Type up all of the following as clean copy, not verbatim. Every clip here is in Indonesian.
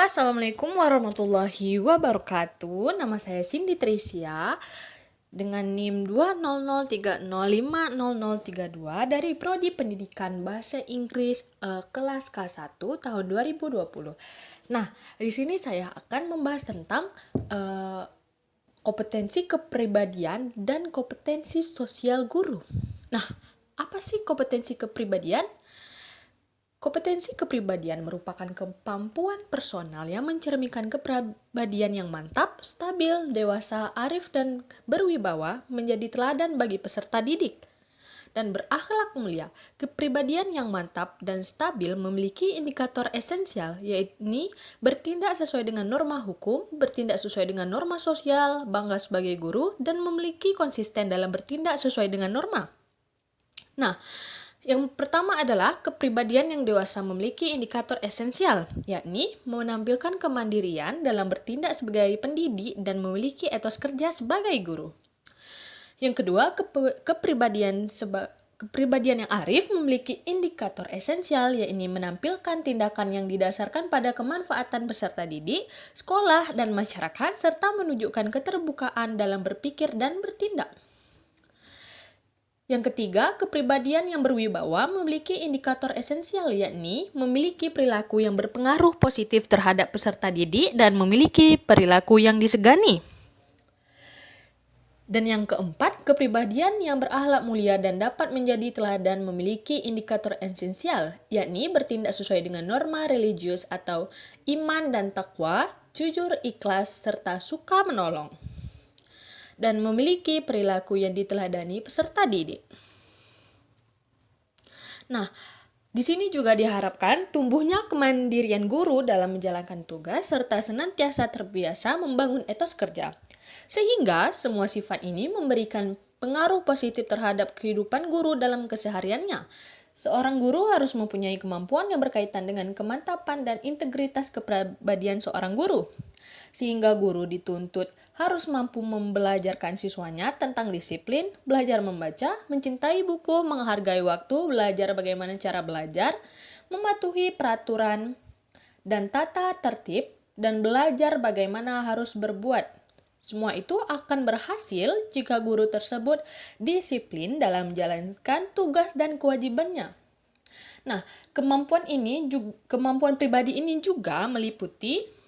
Assalamualaikum warahmatullahi wabarakatuh. Nama saya Cindy Tricia dengan NIM 20030500032 dari Prodi Pendidikan Bahasa Inggris kelas K1 tahun 2020. Nah, di sini saya akan membahas tentang kompetensi kepribadian dan kompetensi sosial guru. Nah, apa sih kompetensi kepribadian? Kompetensi kepribadian merupakan kemampuan personal yang mencerminkan kepribadian yang mantap, stabil, dewasa, arif, dan berwibawa menjadi teladan bagi peserta didik dan berakhlak mulia. Kepribadian yang mantap dan stabil memiliki indikator esensial, yaitu bertindak sesuai dengan norma hukum, bertindak sesuai dengan norma sosial, bangga sebagai guru, dan memiliki konsisten dalam bertindak sesuai dengan norma. Nah, yang pertama adalah kepribadian yang dewasa memiliki indikator esensial, yakni menampilkan kemandirian dalam bertindak sebagai pendidik dan memiliki etos kerja sebagai guru. Yang kedua, kepribadian yang arif memiliki indikator esensial, yakni menampilkan tindakan yang didasarkan pada kemanfaatan peserta didik, sekolah, dan masyarakat, serta menunjukkan keterbukaan dalam berpikir dan bertindak. Yang ketiga, kepribadian yang berwibawa memiliki indikator esensial, yakni memiliki perilaku yang berpengaruh positif terhadap peserta didik dan memiliki perilaku yang disegani. Dan yang keempat, kepribadian yang berakhlak mulia dan dapat menjadi teladan memiliki indikator esensial, yakni bertindak sesuai dengan norma religius atau iman dan takwa, jujur, ikhlas, serta suka menolong, dan memiliki perilaku yang diteladani peserta didik. Nah, di sini juga diharapkan tumbuhnya kemandirian guru dalam menjalankan tugas serta senantiasa terbiasa membangun etos kerja. Sehingga semua sifat ini memberikan pengaruh positif terhadap kehidupan guru dalam kesehariannya. Seorang guru harus mempunyai kemampuan yang berkaitan dengan kemantapan dan integritas kepribadian seorang guru. Sehingga guru dituntut harus mampu membelajarkan siswanya tentang disiplin, belajar membaca, mencintai buku, menghargai waktu, belajar bagaimana cara belajar, mematuhi peraturan dan tata tertib, dan belajar bagaimana harus berbuat. Semua itu akan berhasil jika guru tersebut disiplin dalam menjalankan tugas dan kewajibannya. Nah, kemampuan pribadi ini juga meliputi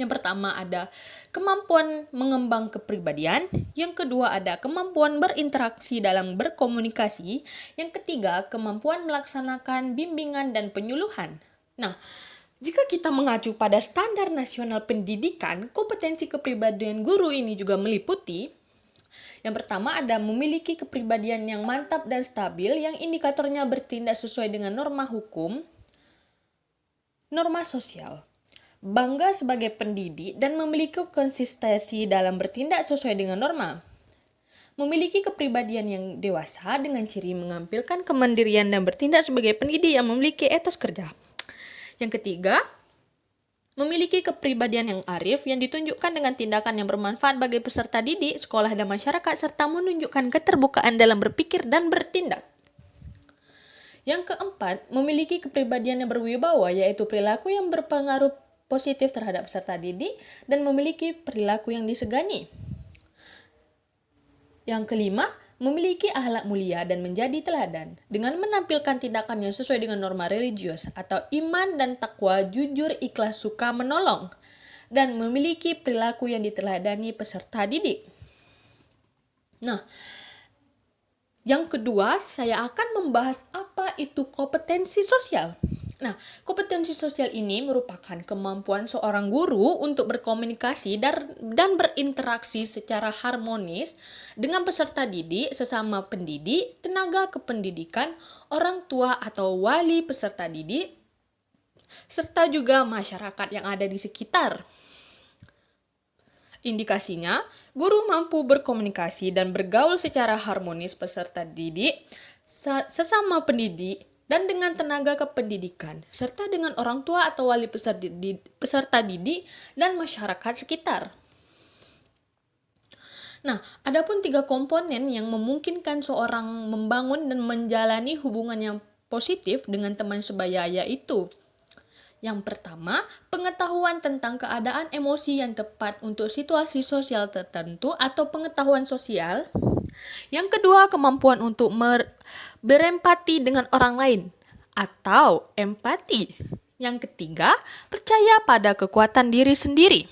yang pertama ada kemampuan mengembang kepribadian, yang kedua ada kemampuan berinteraksi dalam berkomunikasi, yang ketiga kemampuan melaksanakan bimbingan dan penyuluhan. Nah, jika kita mengacu pada standar nasional pendidikan, kompetensi kepribadian guru ini juga meliputi yang pertama ada memiliki kepribadian yang mantap dan stabil yang indikatornya bertindak sesuai dengan norma hukum, norma sosial, bangga sebagai pendidik dan memiliki konsistensi dalam bertindak sesuai dengan norma. Memiliki kepribadian yang dewasa dengan ciri mengampilkan kemandirian dan bertindak sebagai pendidik yang memiliki etos kerja. Yang ketiga, memiliki kepribadian yang arif yang ditunjukkan dengan tindakan yang bermanfaat bagi peserta didik, sekolah, dan masyarakat, serta menunjukkan keterbukaan dalam berpikir dan bertindak. Yang keempat, memiliki kepribadian yang berwibawa, yaitu perilaku yang berpengaruh positif terhadap peserta didik dan memiliki perilaku yang disegani. Yang kelima, memiliki akhlak mulia dan menjadi teladan dengan menampilkan tindakan yang sesuai dengan norma religius atau iman dan takwa, jujur, ikhlas, suka menolong, dan memiliki perilaku yang diteladani peserta didik. Nah, yang kedua, saya akan membahas apa itu kompetensi sosial. Nah, kompetensi sosial ini merupakan kemampuan seorang guru untuk berkomunikasi dan berinteraksi secara harmonis dengan peserta didik, sesama pendidik, tenaga kependidikan, orang tua atau wali peserta didik, serta juga masyarakat yang ada di sekitar. Indikasinya, guru mampu berkomunikasi dan bergaul secara harmonis peserta didik, sesama pendidik, dan dengan tenaga kependidikan, serta dengan orang tua atau wali peserta didik dan masyarakat sekitar. Nah, adapun 3 komponen yang memungkinkan seorang membangun dan menjalani hubungan yang positif dengan teman sebaya, yaitu Yang pertama, pengetahuan tentang keadaan emosi yang tepat untuk situasi sosial tertentu atau pengetahuan sosial. Yang kedua, kemampuan untuk berempati dengan orang lain atau empati. Yang ketiga, percaya pada kekuatan diri sendiri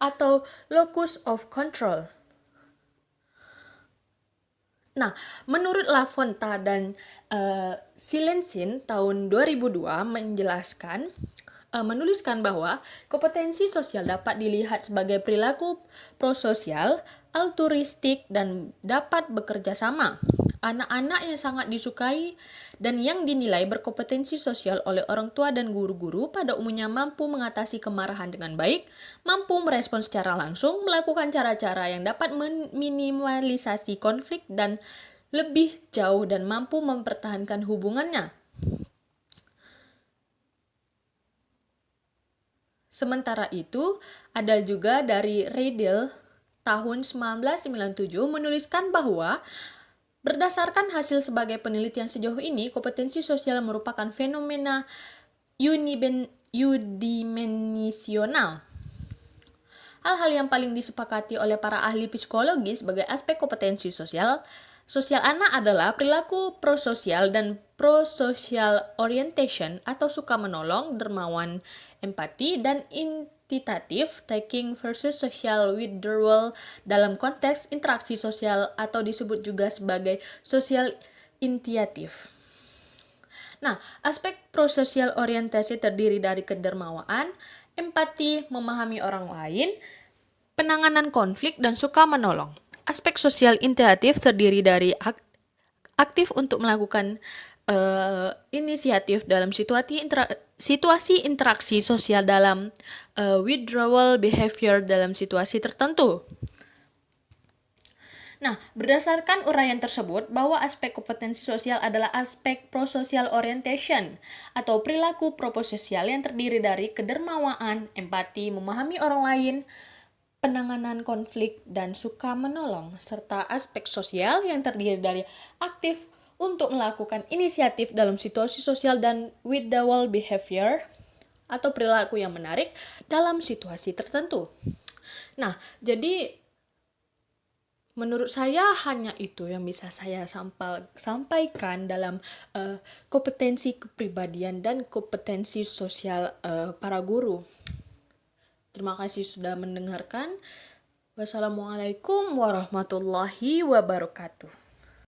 atau locus of control. Nah, menurut Lafonta dan Silensin tahun 2002 menuliskan bahwa kompetensi sosial dapat dilihat sebagai perilaku prososial, altruistik, dan dapat bekerja sama. Anak-anak yang sangat disukai dan yang dinilai berkompetensi sosial oleh orang tua dan guru-guru pada umumnya mampu mengatasi kemarahan dengan baik, mampu merespon secara langsung, melakukan cara-cara yang dapat meminimalisasi konflik dan lebih jauh dan mampu mempertahankan hubungannya. Sementara itu, ada juga dari Riedel tahun 1997 menuliskan bahwa berdasarkan hasil sebagai penelitian sejauh ini, kompetensi sosial merupakan fenomena unidimensional. Hal-hal yang paling disepakati oleh para ahli psikologi sebagai aspek kompetensi sosial anak adalah perilaku prososial dan prosocial orientation atau suka menolong, dermawan, empati, dan intitatif taking versus social withdrawal dalam konteks interaksi sosial atau disebut juga sebagai social initiative. Nah, aspek prosocial orientasi terdiri dari kedermawaan, empati, memahami orang lain, penanganan konflik, dan suka menolong. Aspek sosial initiatif terdiri dari aktif untuk melakukan inisiatif dalam situasi interaksi sosial dalam withdrawal behavior dalam situasi tertentu. Nah, berdasarkan uraian tersebut, bahwa aspek kompetensi sosial adalah aspek prosocial orientation atau perilaku prososial yang terdiri dari kedermawaan, empati, memahami orang lain, penanganan konflik, dan suka menolong, serta aspek sosial yang terdiri dari aktif untuk melakukan inisiatif dalam situasi sosial dan withdrawal behavior atau perilaku yang menarik dalam situasi tertentu. Nah, jadi menurut saya hanya itu yang bisa saya sampaikan dalam kompetensi kepribadian dan kompetensi sosial para guru. Terima kasih sudah mendengarkan. Wassalamualaikum warahmatullahi wabarakatuh.